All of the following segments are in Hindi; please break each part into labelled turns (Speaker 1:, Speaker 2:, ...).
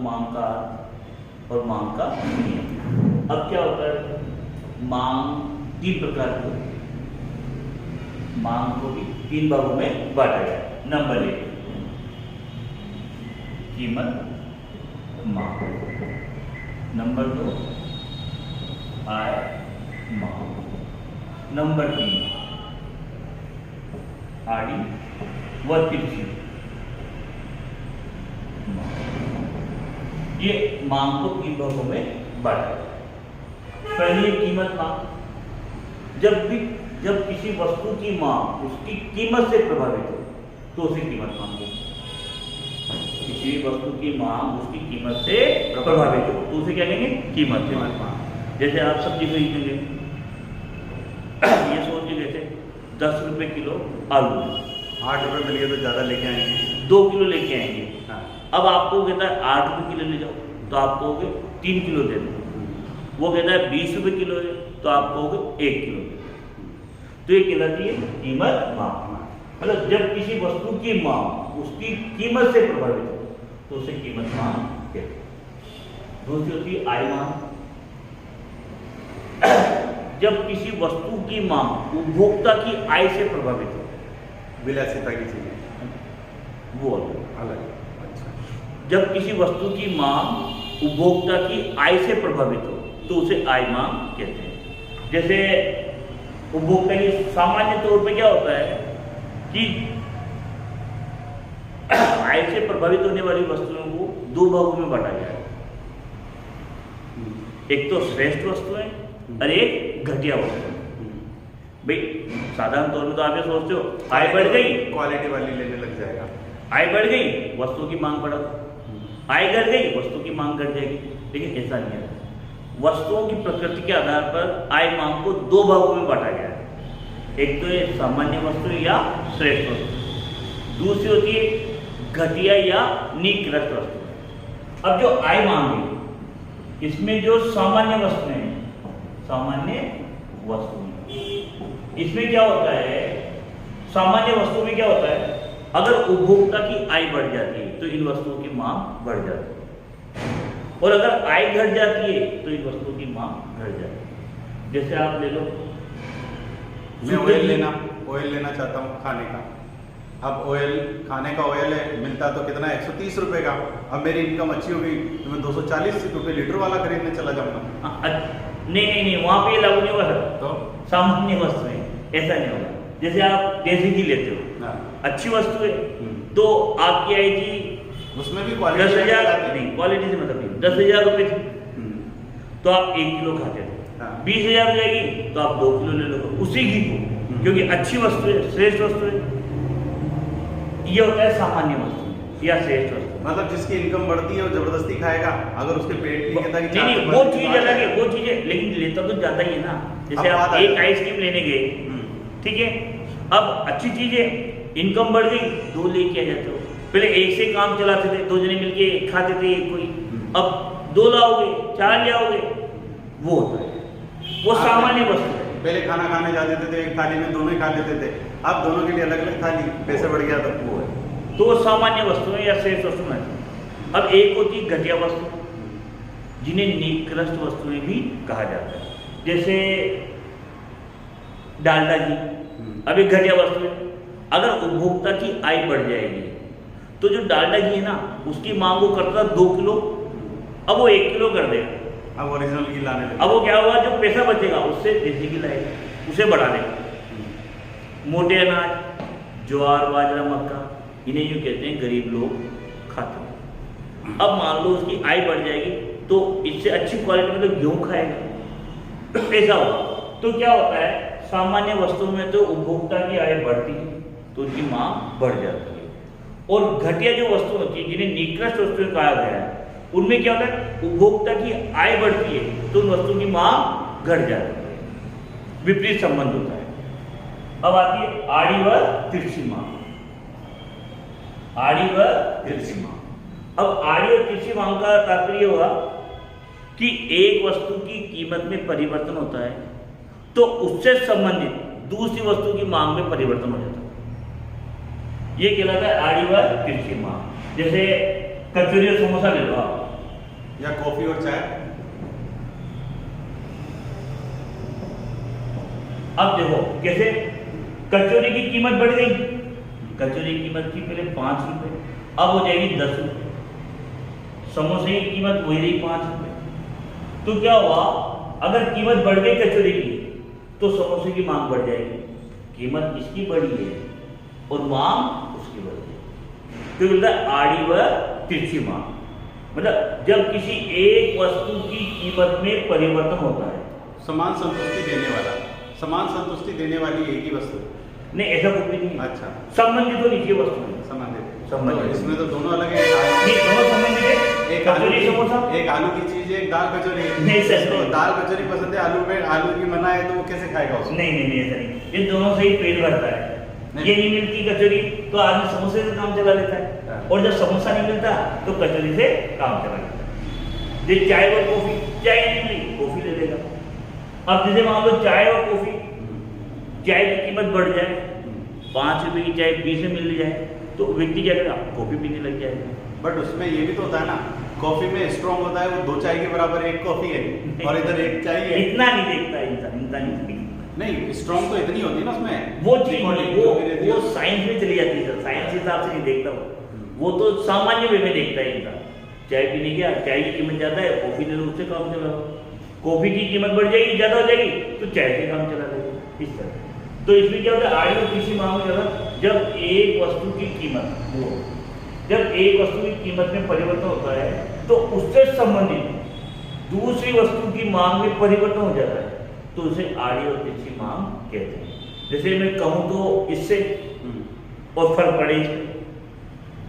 Speaker 1: मांग का अर्थ और मांग का नियम। अब क्या होता है, मांग 3 प्रकार की, मांग को भी 3 भागों में बांटा गया। नंबर 1 कीमत मांग, नंबर 2 आय मांग, नंबर 3 आड़ी व तिरछी मांग। ये मांग को 3 भागों में बांटा गया। पहली कीमत मांग, जब किसी वस्तु की मांग उसकी कीमत से प्रभावित हो तो उसे कीमत मांग कहते हैं। किसी भी वस्तु की मांग उसकी कीमत से प्रभावित हो तो उसे क्या कहेंगे, कीमत मांग। जैसे आप सब्जी खरीदेंगे, ये सोच के जैसे 10 रुपए किलो आलू,
Speaker 2: 8 रुपए मिल गए तो ज़्यादा लेके आएंगे,
Speaker 1: 2 किलो लेके आएंगे।
Speaker 2: हाँ।
Speaker 1: अब आपको कहता है 8 रुपए किलो ले जाओ, तो आप कहोगे 3 किलो दे दो। वो कहता है 20 रुपए किलो है, तो आप कहोगे 1 किलो दे दो। तो ये कहलाती है कीमत मांग। मतलब जब किसी वस्तु की मांग उसकी कीमत से प्रभावित हो तो उसे कीमत मांग कहते हैं। दूसरी होती है आय मांग। जब किसी वस्तु की मांग उपभोक्ता की आय से प्रभावित हो,
Speaker 2: विलासिता की चीजें
Speaker 1: वो
Speaker 2: अलग। अच्छा,
Speaker 1: जब किसी वस्तु की मांग उपभोक्ता की आय से प्रभावित हो तो उसे आय मांग कहते हैं। जैसे उपभोक्ता की सामान्य तौर पे क्या होता है कि आय से प्रभावित होने वाली वस्तुओं को 2 भागों में बांटा गया है। एक तो श्रेष्ठ वस्तुएं और एक घटिया वस्तुएं। भाई साधारण तौर में तो आप ये सोचते हो आय बढ़ गई,
Speaker 2: क्वालिटी वाली लेने लग जाएगा।
Speaker 1: आय बढ़ गई, वस्तुओं की मांग बढ़ा, आय घट गई, वस्तुओं की मांग घट जाएगी। लेकिन ऐसा नहीं है। वस्तुओं की प्रकृति के आधार पर आय मांग को 2 भागों में बांटा गया है। एक तो ये सामान्य वस्तु या श्रेष्ठ वस्तु, दूसरी होती है घटिया या निकृष्ट वस्तु। अब जो आय मांग है इसमें जो सामान्य वस्तुएं हैं, सामान्य वस्तुएं, इसमें क्या होता है, सामान्य वस्तु में क्या होता है, अगर उपभोक्ता की आय बढ़ जाती है तो इन वस्तुओं की मांग बढ़ जाती है, और अगर आय घट जाती है तो इन वस्तुओं की मांग घट जाती है। जैसे आप ले लो,
Speaker 2: मैं ऑयल लेना चाहता हूँ खाने का। अब ऑयल, खाने का ऑयल है, मिलता तो कितना 130 रुपए का। अब मेरी इनकम अच्छी हो गई तो मैं 240 रुपए लीटर वाला खरीदने चला जाऊंगा।
Speaker 1: नहीं, वहां पे लागू नहीं होगा।
Speaker 2: तो
Speaker 1: सामान्य वस्तु है, ऐसा नहीं होगा। जैसे आप देसी घी लेते हो,
Speaker 2: हाँ।
Speaker 1: अच्छी वस्तु है तो आपकी आएगी,
Speaker 2: उसमें भी
Speaker 1: 10,000 नहीं, क्वालिटी से मतलब नहीं, 10,000 रुपए थी तो आप 1 किलो खाते थे। 20,000 हो जाएगी तो आप 2 किलो ले लो उसी घी को, क्योंकि अच्छी वस्तु है, श्रेष्ठ वस्तु है। ये होता है सामान्य वस्तु या श्रेष्ठ वस्तु।
Speaker 2: मतलब जिसकी इनकम बढ़ती है वो जबरदस्ती खाएगा, अगर उसके पेट नहीं कहता कि
Speaker 1: नहीं, वो चीज अलग है, वो चीज है, लेकिन लेता तो ज्यादा ही है ना। जैसे आप एक आइसक्रीम लेने गए, ठीक है, अब अच्छी चीज है, इनकम बढ़ गई, 2 लेके आ जाते हो। पहले एक से काम चलाते थे, 2 जने मिलके खाते थे कोई, अब 2 लाओगे, 4 ले आओगे, वो होता है, वो सामान्य वस्तु है।
Speaker 2: पहले खाना खाने जाते थे, एक थाली में दोनों ही खा लेते थे, अब दोनों के लिए अलग अलग थाली, पैसे बढ़ गया तो वो है,
Speaker 1: तो वो सामान्य वस्तु है या श्रेष्ठ वस्तु है। अब एक होती है घटिया वस्तु, जिन्हें निकृष्ट वस्तुएं भी कहा जाता है। जैसे डालडा घी, अब एक घटिया वस्तु है। अगर उपभोक्ता की आय बढ़ जाएगी तो जो डालडा घी है ना, उसकी मांग वो करता था 2 किलो, अब वो 1 किलो कर देगा।
Speaker 2: अब ओरिजिनल घी लाने लगे।
Speaker 1: अब वो क्या होगा, जो पैसा बचेगा उससे देसी घी लाएगा, उसे बढ़ा देगा। मोटे अनाज, ज्वार, बाजरा, मक्का, इन्हें यूँ कहते हैं गरीब लोग खाते हैं। अब मान लो उसकी आय बढ़ जाएगी तो इससे अच्छी क्वालिटी में तो गेहूँ खाएगा, ऐसा होगा। तो क्या होता है, सामान्य वस्तुओं में तो उपभोक्ता की आय बढ़ती है तो उनकी मांग बढ़ जाती है, और घटिया जो वस्तु होती है जिन्हें निकृष्ट वस्तुएं कहा गया है, उनमें क्या होता है, उपभोक्ता की आय बढ़ती है तो उन वस्तुओं की मांग घट जाती है, विपरीत संबंध होता है। अब आती है आड़ी व तिरछी मांग। आड़ी व तिरछी मांग। अब आड़ी और तिरछी मांग का तात्पर्य होगा कि एक वस्तु की कीमत में परिवर्तन होता है तो उससे संबंधित दूसरी वस्तु की मांग में परिवर्तन हो जाता है। ये कहलाता है आड़ी व तिरछी मांग। जैसे कचौरी और समोसा ले लो आप,
Speaker 2: या कॉफी और चाय?
Speaker 1: अब देखो कैसे कचौरी की कीमत बढ़ गई। कचौरी की कीमत थी पहले 5 रुपए, अब हो जाएगी 10 रुपए। समोसे की कीमत वही रही 5 रुपए। तो क्या हुआ, अगर कीमत बढ़ गई कचौरी की तो समोसे की मांग बढ़ जाएगी। कीमत इसकी बढ़ी है और मांग उसकी बढ़ गई। तो बोलता है आड़ी व तिरछी मांग। मतलब जब किसी एक वस्तु की कीमत में परिवर्तन होता है।
Speaker 2: समान संतुष्टि देने वाला, समान संतुष्टि देने वाली एक ही वस्तु
Speaker 1: नहीं, ऐसा कुछ भी नहीं।
Speaker 2: अच्छा,
Speaker 1: संबंधित तो नीचे वस्तु है।
Speaker 2: संबंधित।
Speaker 1: संबंधित।
Speaker 2: तो इसमें तो दोनों अलग है।
Speaker 1: ये दोनों संबंधित है।
Speaker 2: एक आलू
Speaker 1: कचौरी समोसा,
Speaker 2: एक आलू की चीज है, एक दाल कचौरी है।
Speaker 1: नहीं सर,
Speaker 2: जिसको
Speaker 1: नहीं।
Speaker 2: दाल कचौरी पसंद है, आलू की मना है, तो वो कैसे खाएगा उसको?
Speaker 1: नहीं नहीं नहीं, ऐसा नहीं। ये दोनों से ही पेट भरता है। ये नहीं मिलती कचौरी तो आदमी समोसे से काम चला लेता है, और जब समोसा नहीं मिलता तो कचौरी से काम चला लेता है। ये चाय और कॉफी, चाय नहीं मिली कॉफी ले लेगा। अब जैसे मान लो चाय और कॉफी, चाय की कीमत बढ़ जाए, 5 रुपए की चाय 20 में मिल जाए तो व्यक्ति क्या करेगा, कॉफी पीने लग जाएगा।
Speaker 2: बट उसमें ये भी तो होता है ना, कॉफी में स्ट्रॉन्ग होता है, वो 2 चाय के बराबर एक कॉफी है, और इधर एक चाय है।
Speaker 1: इतना नहीं देखता इंसान, इतना नहीं देखता।
Speaker 2: नहीं, स्ट्रॉन्ग तो इतनी होती है ना उसमें।
Speaker 1: वो चीज
Speaker 2: Recording जो भी रहती है।
Speaker 1: वो साइंस में चली जाती है सर, साइंस के हिसाब से नहीं देखता वो तो सामान्य वे में देखता है इंसान। चाय पीने गया, चाय की कीमत ज्यादा है, कॉफी ले लो, उससे काम चला लो। कॉफी की कीमत बढ़ जाएगी, ज्यादा हो जाएगी तो चाय से काम चला लेगा, इस तरह। तो इसमें क्या होता है, आड़ी और किसी मांग में ज्यादा, जब एक वस्तु की कीमत में परिवर्तन होता है तो उससे संबंधित दूसरी वस्तु की मांग में परिवर्तन हो जाता है, तो उसे आड़ी और तिरछी मांग कहते हैं। जैसे मैं कहूँ तो इससे और फर्क पड़े।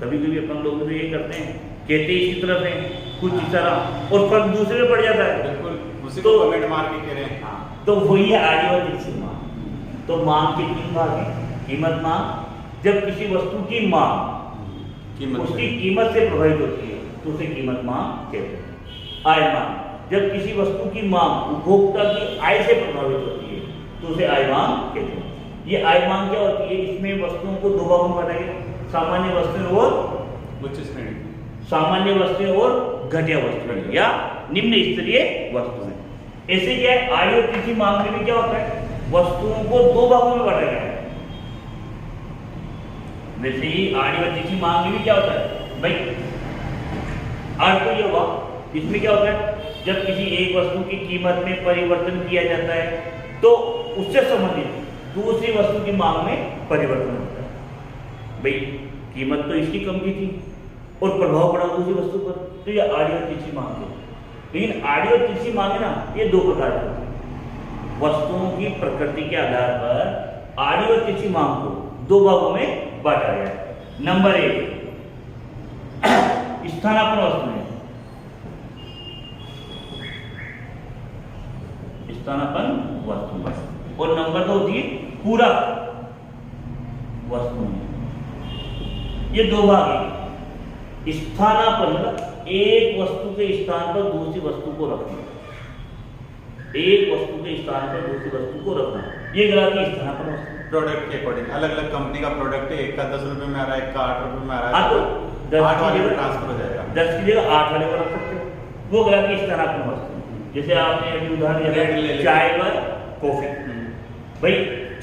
Speaker 1: कभी कभी अपन लोग तो ये करते हैं, कहते इसी तरफ है कुछ इस तरह और फर्क दूसरे में पड़ जाता है।
Speaker 2: बिल्कुल, उसी
Speaker 1: तो
Speaker 2: को कमेंट मार के कह रहे हैं।
Speaker 1: हाँ, तो वही है आड़ी और तिरछी मांग। तो मांग के 3 भाग हैं। कीमत मांग, जब किसी वस्तु की मांग उसकी कीमत से प्रभावित होती है तो उसे कीमत मांग कहते हैं। आय मांग, जब किसी वस्तु की मांग उपभोक्ता की आय से प्रभावित होती है तो उसे आय मांग कहते हैं। ये आय मांग क्या होती है, इसमें वस्तुओं को 2 भागों में बांटा गया, सामान्य वस्तुएं और
Speaker 2: उच्च श्रेणी,
Speaker 1: सामान्य वस्तुएं और घटिया वस्तुएं या निम्न स्तरीय वस्तुएं। ऐसे क्या है, आय और तिरछी मांग में भी क्या होता है, वस्तुओं को 2 भागों में बांटा गया है। वैसे ही आड़ी और तिरछी मांग में भी क्या होता है भाई, अर्थ तो ये हुआ, इसमें क्या होता है, जब किसी एक वस्तु की कीमत में परिवर्तन किया जाता है तो उससे संबंधित दूसरी वस्तु की मांग में परिवर्तन होता है। भाई कीमत तो इसकी कम की थी और प्रभाव पड़ा दूसरी वस्तु पर, तो ये आड़ी और तिरछी मांग है। लेकिन आड़ी और तिरछी मांग ना, ये 2 प्रकार की होती है। वस्तुओं की प्रकृति के आधार पर आड़ी और तिरछी मांग को 2 भागों में बांटा गया है। नंबर 1 स्थानापन्न वस्तुएं, स्थानापन्न वस्तुएं, और नंबर 2 होती है पूरक वस्तुएं। ये 2 भाग है। स्थानापन्न, एक वस्तु के स्थान पर दूसरी वस्तु को रखना, एक वस्तु के स्थान पर दूसरी वस्तु को रखना, ये कहलाती है स्थानापन्न वस्तु।
Speaker 2: प्रोडक्ट के अकॉर्डिंग अलग अलग कंपनी का प्रोडक्ट है, एक का 10 रुपए में आ रहा है, एक का 8 रुपए में आ रहा है,
Speaker 1: तो
Speaker 2: 8 वाले में ट्रांसफर हो जाएगा,
Speaker 1: 10 की जगह 8 वाले को रख सकते हो, वो कहलाती है स्थानापन्न वस्तु। जैसे आपने अभी उदाहरण दिया चाय व कॉफी। भाई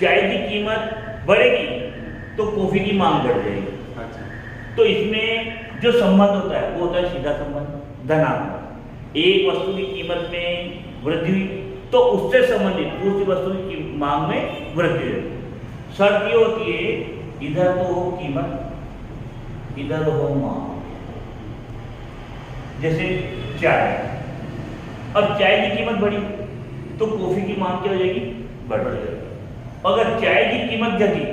Speaker 1: चाय की कीमत बढ़ेगी तो कॉफी की मांग बढ़ जाएगी।
Speaker 2: अच्छा,
Speaker 1: तो इसमें जो संबंध होता है वो होता है सीधा संबंध, धनात्मक। एक वस्तु की कीमत में वृद्धि हुई तो उससे संबंधित दूसरी वस्तु की मांग में वृद्धि हुई। शर्त ये होती है, इधर तो हो कीमत, इधर हो मांग। जैसे चाय, अब चाय की कीमत बढ़ी तो कॉफी की मांग क्या हो जाएगी, बढ़ जाएगी। अगर चाय की कीमत घटी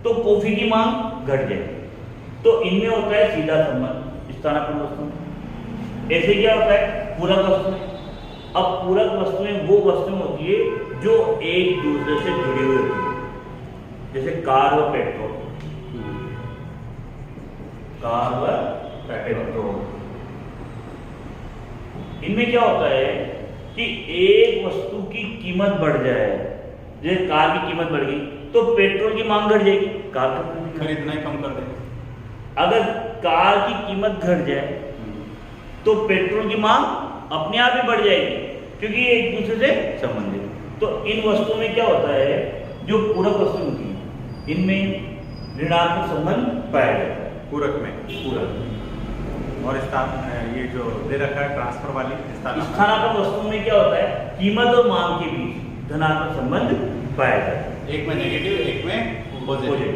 Speaker 1: तो कॉफी की मांग घट जाएगी। तो इनमें होता है सीधा संबंध, स्थानापन्न वस्तुएं। ऐसे क्या होता है, पूरक वस्तुएं। अब पूरक वस्तुएं वो वस्तुएं होती है जो एक दूसरे से जुड़ी हुई होती है, जैसे कार व पेट्रोल, कार व पेट्रोल। इनमें क्या होता है कि एक वस्तु की कीमत बढ़ जाए, जैसे कार की कीमत बढ़ गई तो पेट्रोल की मांग घट जाएगी, कार
Speaker 2: खरीदना ही कम कर देंगे।
Speaker 1: अगर कार की कीमत घट जाए तो पेट्रोल की मांग अपने आप ही बढ़ जाएगी, क्योंकि ये एक दूसरे से संबंधित। तो इन वस्तुओं में क्या होता है, जो पूरक वस्तु होती है इनमें ऋणात्मक संबंध पाया जाता है।
Speaker 2: पूरक में
Speaker 1: पूरक
Speaker 2: और ये जो दे रखा है ट्रांसफर वाली
Speaker 1: स्थानापन्न वस्तुओं में क्या होता है, कीमत और मांग के बीच धनात्मक संबंध पाया जाता है।
Speaker 2: एक में नेगेटिव, एक में पॉजिटिव।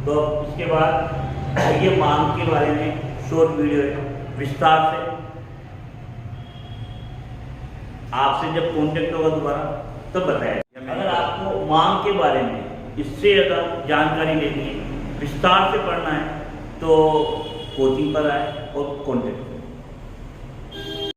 Speaker 1: तो इसके बाद ये मांग के बारे में शॉर्ट वीडियो है, विस्तार से आपसे जब कांटेक्ट होगा दोबारा तब बताया। अगर आपको मांग के बारे में इससे ज़्यादा जानकारी लेनी है, विस्तार से पढ़ना है, तो कोचिंग पर आए और कांटेक्ट